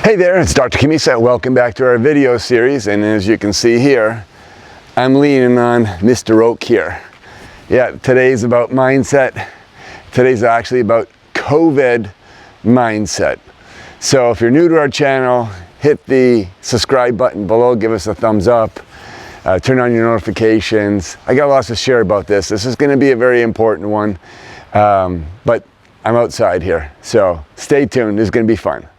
Hey there, it's Dr. Cammisa. Welcome back to our video series, and as you can see here, I'm leaning on Mr. Oak here. Yeah, today's about mindset. Today's actually about COVID mindset. So if you're new to our channel, hit the subscribe button below, give us a thumbs up, turn on your notifications. I got lots to share about this. This is going to be a very important one, but I'm outside here, so stay tuned. This is going to be fun.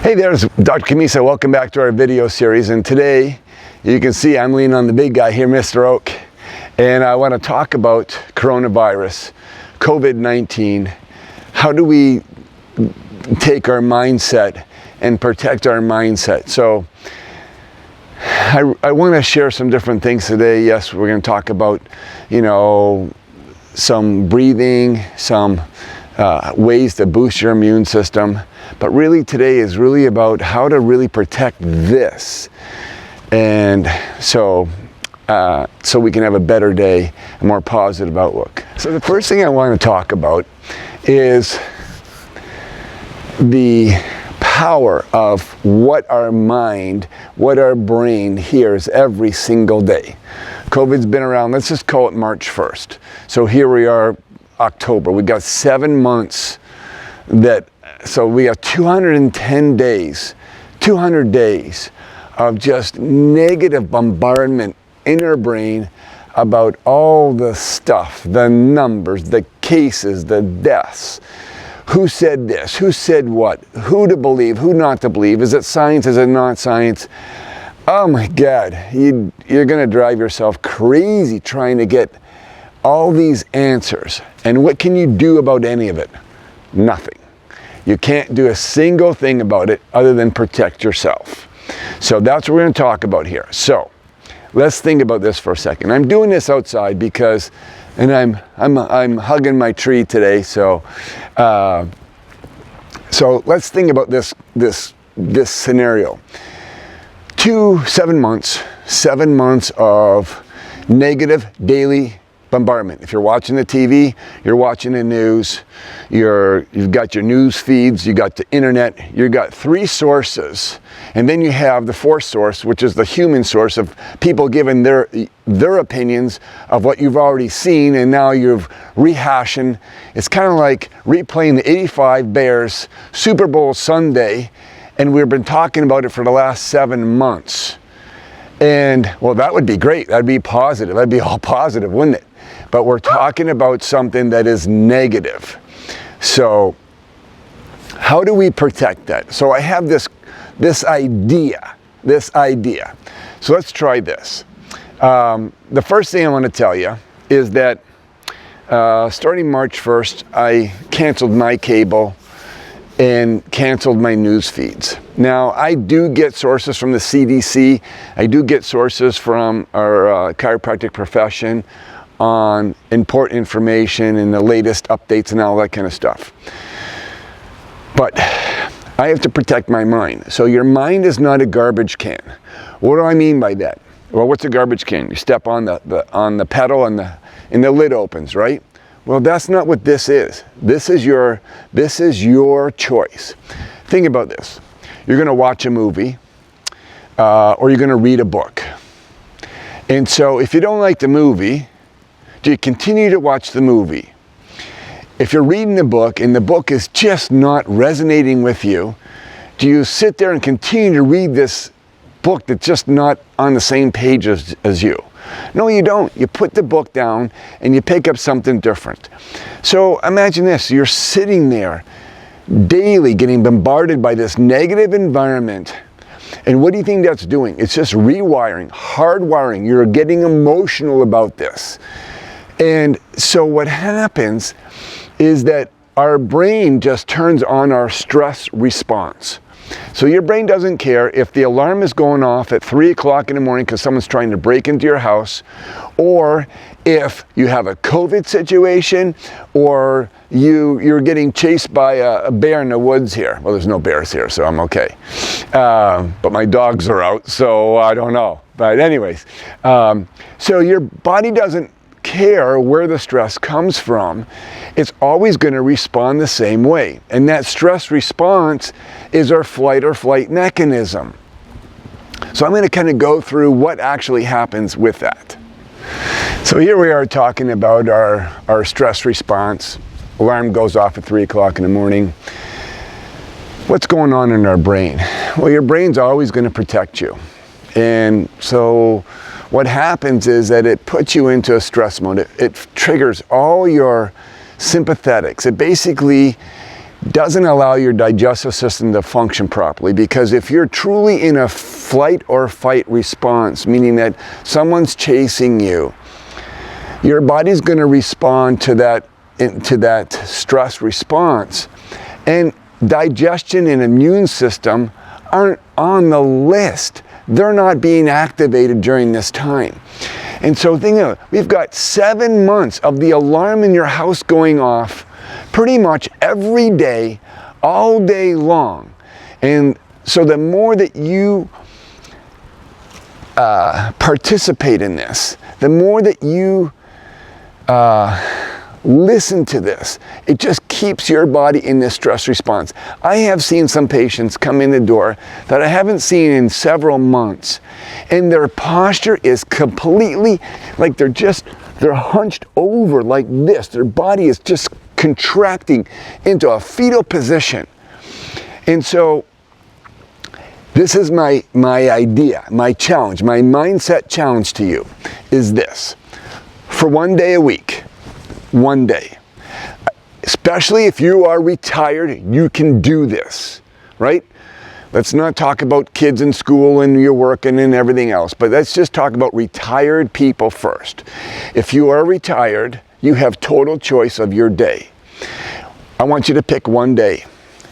Hey there, it's Dr. Cammisa. Welcome back to our video series, and today you can see I'm leaning on the big guy here, Mr. Oak, and I want to talk about coronavirus, COVID-19. How do we take our mindset and protect our mindset? So I want to share some different things today. Yes, we're going to talk about, some breathing, some ways to boost your immune system. But really today is really about how to really protect this. And so we can have a better day, a more positive outlook. So the first thing I want to talk about is the power of what our mind, what our brain hears every single day. COVID's been around, let's just call it March 1st. So here we are, October. We got 7 months so we have 210 days, 200 days of just negative bombardment in our brain about all the stuff, the numbers, the cases, the deaths. Who said this? Who said what? Who to believe? Who not to believe? Is it science? Is it not science? Oh my God, you're going to drive yourself crazy trying to get all these answers. And what can you do about any of it? Nothing. You can't do a single thing about it other than protect yourself. So that's what we're going to talk about here. So let's think about this for a second. I'm doing this outside because, and I'm hugging my tree today. So let's think about this scenario. 7 months of negative daily bombardment. If you're watching the TV, you're watching the news, you've got your news feeds, you got the internet, you've got 3 sources, and then you have the 4th source, which is the human source of people giving their opinions of what you've already seen, and now you're rehashing. It's kind of like replaying the '85 Bears Super Bowl Sunday, and we've been talking about it for the last 7 months. And well, that would be great. That'd be positive. That'd be all positive, wouldn't it? But we're talking about something that is negative. So how do we protect that? So I have this idea. So let's try this. The first thing I want to tell you is that starting March 1st, I canceled my cable and canceled my news feeds. Now, I do get sources from the CDC. I do get sources from our chiropractic profession on important information and the latest updates and all that kind of stuff. But I have to protect my mind. So your mind is not a garbage can. What do I mean by that? Well, what's a garbage can? You step on the pedal and the lid opens, right? Well, that's not what this is. This is your choice. Think about this. You're going to watch a movie or you're going to read a book. And so if you don't like the movie, do you continue to watch the movie? If you're reading the book and the book is just not resonating with you, do you sit there and continue to read this book that's just not on the same page as you? No, you don't. You put the book down and you pick up something different. So imagine this. You're sitting there daily getting bombarded by this negative environment, And what do you think that's doing? It's just rewiring, hardwiring. You're getting emotional about this. And so what happens is that our brain just turns on our stress response. So your brain doesn't care if the alarm is going off at 3 o'clock in the morning because someone's trying to break into your house, or if you have a COVID situation, or you're getting chased by a bear in the woods here. Well, there's no bears here, so I'm okay. But my dogs are out, so I don't know. But anyways, so your body doesn't care where the stress comes from. It's always going to respond the same way. And that stress response is our fight or flight mechanism. So I'm going to kind of go through what actually happens with that. So here we are talking about our stress response. Alarm goes off at 3 o'clock in the morning. What's going on in our brain? Well, your brain's always going to protect you. And so what happens is that it puts you into a stress mode. It triggers all your sympathetics. It basically doesn't allow your digestive system to function properly, because if you're truly in a flight or fight response, meaning that someone's chasing you, your body's going to respond to that stress response. And digestion and immune system aren't on the list. They're not being activated during this time. And so think of it, we've got 7 months of the alarm in your house going off pretty much every day, all day long. And so the more that you participate in this, the more that you listen to this, it just keeps your body in this stress response. I have seen some patients come in the door that I haven't seen in several months, and their posture is completely like they're hunched over like this. Their body is just contracting into a fetal position. And so this is my idea, my challenge, my mindset challenge to you is this. For 1 day a week, 1 day. Especially if you are retired, you can do this, right? Let's not talk about kids in school and you're working and everything else, but let's just talk about retired people first. If you are retired, you have total choice of your day. I want you to pick 1 day.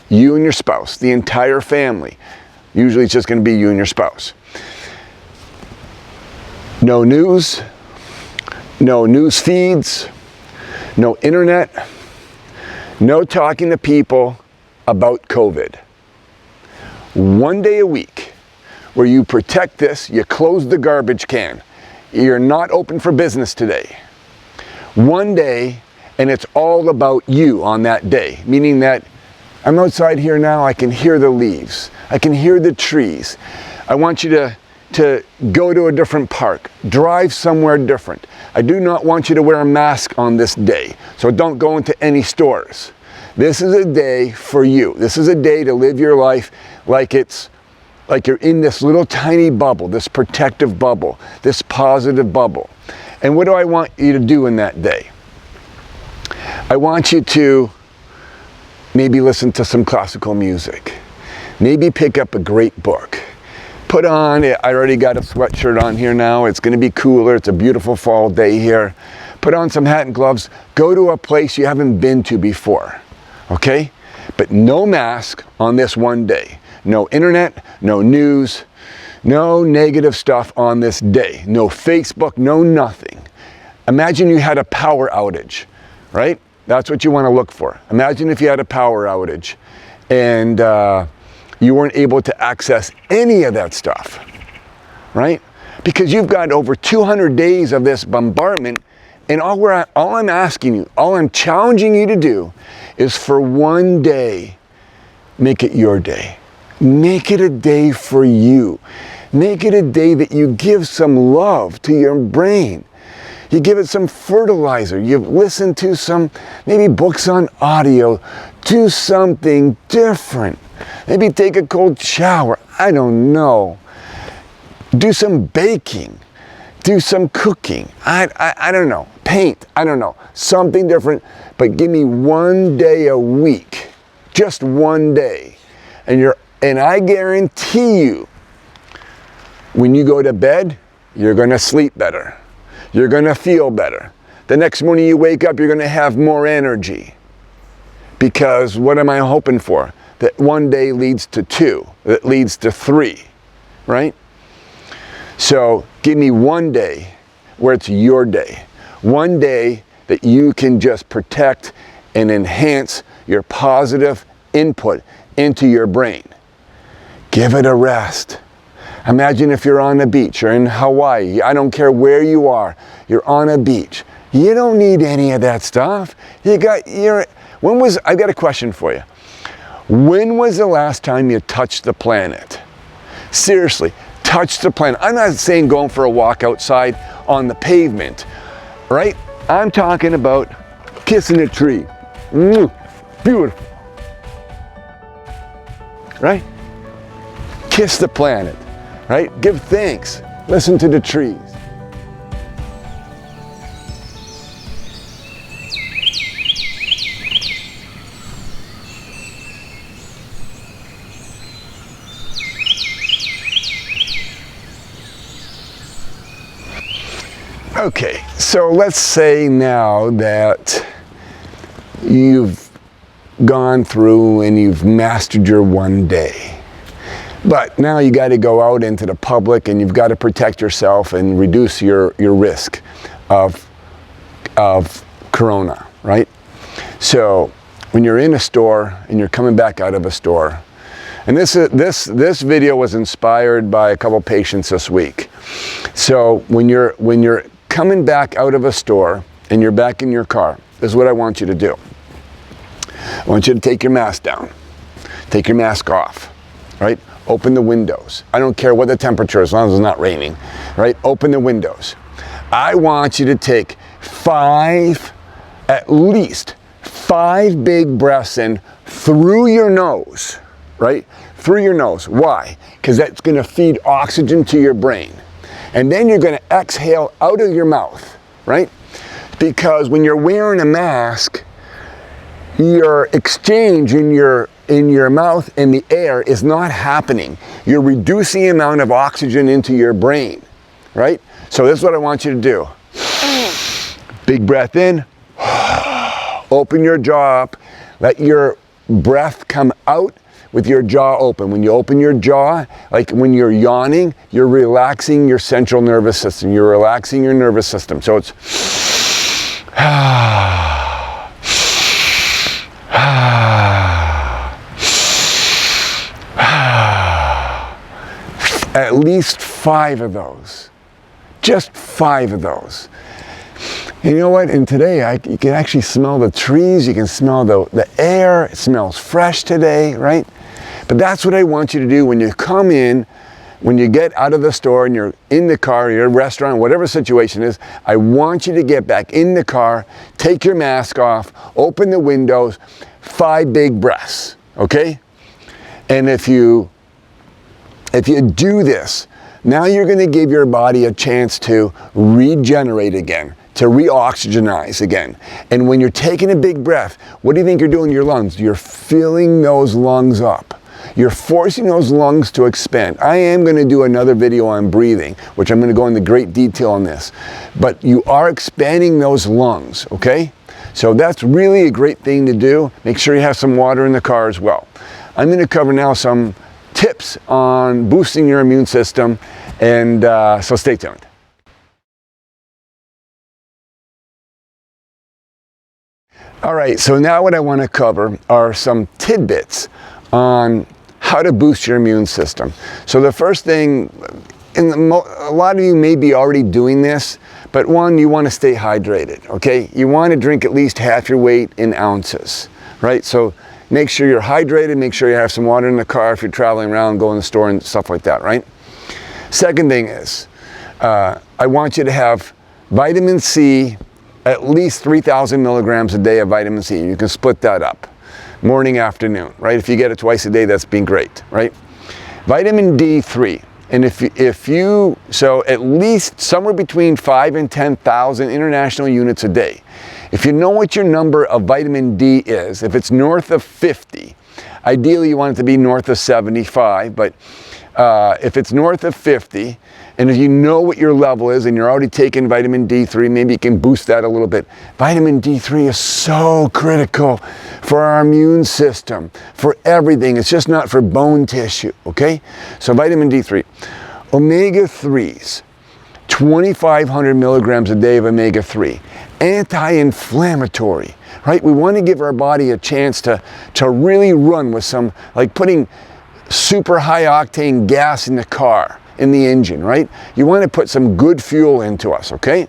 You and your spouse, the entire family. Usually it's just going to be you and your spouse. No news, no news feeds, no internet, no talking to people about COVID. 1 day a week where you protect this, you close the garbage can. You're not open for business today. 1 day, and it's all about you on that day, meaning that I'm outside here now, I can hear the leaves, I can hear the trees. I want you to go to a different park, drive somewhere different. I do not want you to wear a mask on this day, so don't go into any stores. This is a day for you. This is a day to live your life like you're in this little tiny bubble, this protective bubble, this positive bubble. And what do I want you to do in that day? I want you to maybe listen to some classical music. Maybe pick up a great book. Put on, I already got a sweatshirt on here now. It's going to be cooler. It's a beautiful fall day here. Put on some hat and gloves. Go to a place you haven't been to before. Okay? But no mask on this 1 day. No internet, no news, no negative stuff on this day. No Facebook, no nothing. Imagine you had a power outage, right? That's what you want to look for. Imagine if you had a power outage and you weren't able to access any of that stuff, right? Because you've got over 200 days of this bombardment, and all I'm asking you, all I'm challenging you to do is for 1 day, make it your day. Make it a day for you. Make it a day that you give some love to your brain. You give it some fertilizer. You listen to some, maybe books on audio. Do something different. Maybe take a cold shower. I don't know. Do some baking. Do some cooking. I don't know. Paint. I don't know. Something different. But give me 1 day a week. Just 1 day. And I guarantee you, when you go to bed, you're going to sleep better. You're going to feel better. The next morning you wake up, you're going to have more energy. Because what am I hoping for? That one day leads to 2, that leads to 3, right? So give me one day where it's your day. One day that you can just protect and enhance your positive input into your brain. Give it a rest. Imagine if you're on a beach, you're in Hawaii, I don't care where you are, you're on a beach. You don't need any of that stuff. I've got a question for you. When was the last time you touched the planet? Seriously, touch the planet. I'm not saying going for a walk outside on the pavement, right? I'm talking about kissing a tree. Beautiful. Right? Kiss the planet, right? Give thanks. Listen to the trees. Okay, so let's say now that you've gone through and you've mastered your one day. But now you got to go out into the public and you've got to protect yourself and reduce your risk of corona, right? So when you're in a store and you're coming back out of a store, and this video was inspired by a couple patients this week. So when you're coming back out of a store and you're back in your car, this is what I want you to do. I want you to take your mask down, take your mask off, right? Open the windows. I don't care what the temperature is, as long as it's not raining, right? Open the windows. I want you to take at least 5 big breaths in through your nose, right? Through your nose. Why? Because that's going to feed oxygen to your brain. And then you're going to exhale out of your mouth, right? Because when you're wearing a mask, your exchange in your mouth and the air is not happening. You're reducing the amount of oxygen into your brain, right? So this is what I want you to do. Big breath in, open your jaw up, let your breath come out with your jaw open. When you open your jaw, like when you're yawning, you're relaxing your central nervous system. You're relaxing your nervous system. So it's at least 5 of those. Just 5 of those. And you know what? And today, you can actually smell the trees. You can smell the air. It smells fresh today, right? But that's what I want you to do when you come in, when you get out of the store and you're in the car, you're at a restaurant, whatever the situation is. I want you to get back in the car, take your mask off, open the windows, 5 big breaths, okay? And if you do this, now you're going to give your body a chance to regenerate again, to reoxygenize again. And when you're taking a big breath, what do you think you're doing to your lungs? You're filling those lungs up. You're forcing those lungs to expand. I am going to do another video on breathing, which I'm going to go into great detail on this. But you are expanding those lungs, okay? So that's really a great thing to do. Make sure you have some water in the car as well. I'm going to cover now some tips on boosting your immune system, and so stay tuned. All right, so now what I want to cover are some tidbits on how to boost your immune system. So the first thing, a lot of you may be already doing this, but one, you want to stay hydrated, okay? You want to drink at least half your weight in ounces, right? So make sure you're hydrated, make sure you have some water in the car if you're traveling around, go in the store and stuff like that, right? Second thing is, I want you to have vitamin C, at least 3,000 milligrams a day of vitamin C. You can split that up, morning, afternoon, right? If you get it twice a day, that's been great, right? Vitamin D3, and so at least somewhere between 5 and 10,000 international units a day. If you know what your number of vitamin D is, if it's north of 50, ideally you want it to be north of 75, but if it's north of 50, and if you know what your level is and you're already taking vitamin D3, maybe you can boost that a little bit. Vitamin D3 is so critical for our immune system, for everything. It's just not for bone tissue, okay? So vitamin D3. Omega-3s, 2,500 milligrams a day of omega-3. Anti-inflammatory, right? We want to give our body a chance to really run with some, like putting super high octane gas in the car, in the engine, right? You want to put some good fuel into us, okay?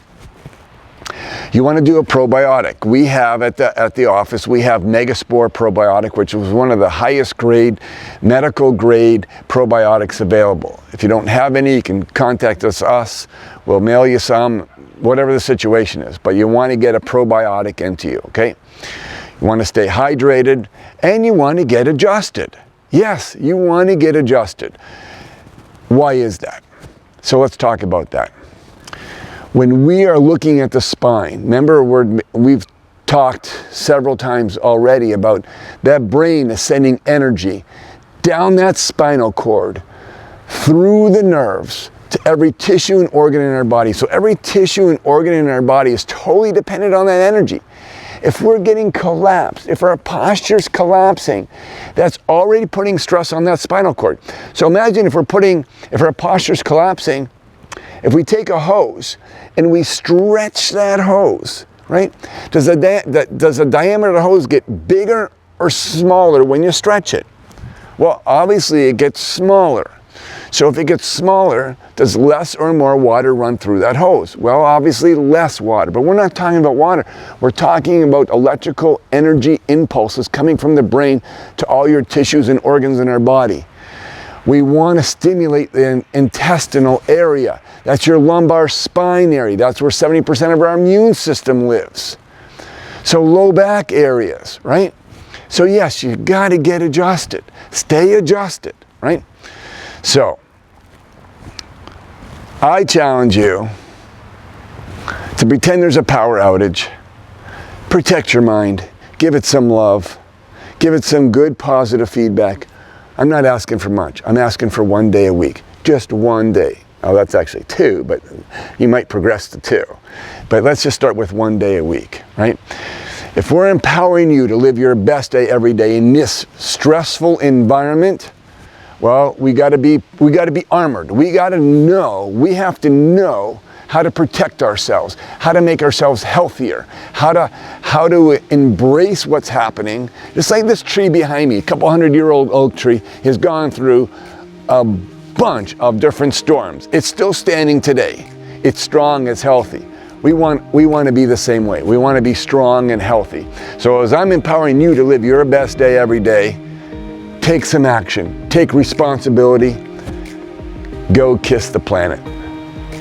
You want to do a probiotic. We have at the office, we have Megaspore probiotic, which was one of the highest grade, medical grade probiotics available. If you don't have any, you can contact us. We'll mail you some, whatever the situation is. But you want to get a probiotic into you, okay? You want to stay hydrated and you want to get adjusted. Yes, you want to get adjusted. Why is that? So let's talk about that. When we are looking at the spine, remember we've talked several times already about that brain is sending energy down that spinal cord, through the nerves, to every tissue and organ in our body. So every tissue and organ in our body is totally dependent on that energy. If we're getting collapsed, if our posture's collapsing, that's already putting stress on that spinal cord. So imagine if our posture's collapsing, if we take a hose and we stretch that hose, right? Does the diameter of the hose get bigger or smaller when you stretch it? Well, obviously it gets smaller. So if it gets smaller, does less or more water run through that hose? Well, obviously less water, but we're not talking about water. We're talking about electrical energy impulses coming from the brain to all your tissues and organs in our body. We want to stimulate the intestinal area. That's your lumbar spine area. That's where 70% of our immune system lives. So low back areas, right? So yes, you've got to get adjusted. Stay adjusted, right? So, I challenge you to pretend there's a power outage. Protect your mind. Give it some love. Give it some good, positive feedback. I'm not asking for much. I'm asking for 1 day a week. Just 1 day. Oh, that's actually 2, but you might progress to 2. But let's just start with 1 day a week, right? If we're empowering you to live your best day every day in this stressful environment, well, we got to be armored. We have to know how to protect ourselves, how to make ourselves healthier, how to embrace what's happening. Just like this tree behind me, a couple 100-year-old oak tree, has gone through a bunch of different storms. It's still standing today. It's strong, it's healthy. We want to be the same way. We want to be strong and healthy. So as I'm empowering you to live your best day every day, take some action, take responsibility, go kiss the planet.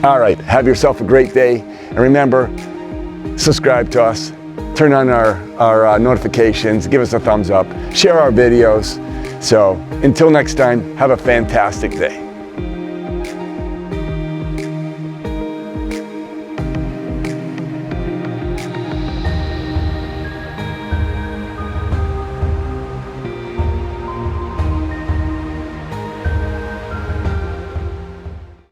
All right, have yourself a great day. And remember, subscribe to us, turn on our notifications, give us a thumbs up, share our videos. So until next time, have a fantastic day.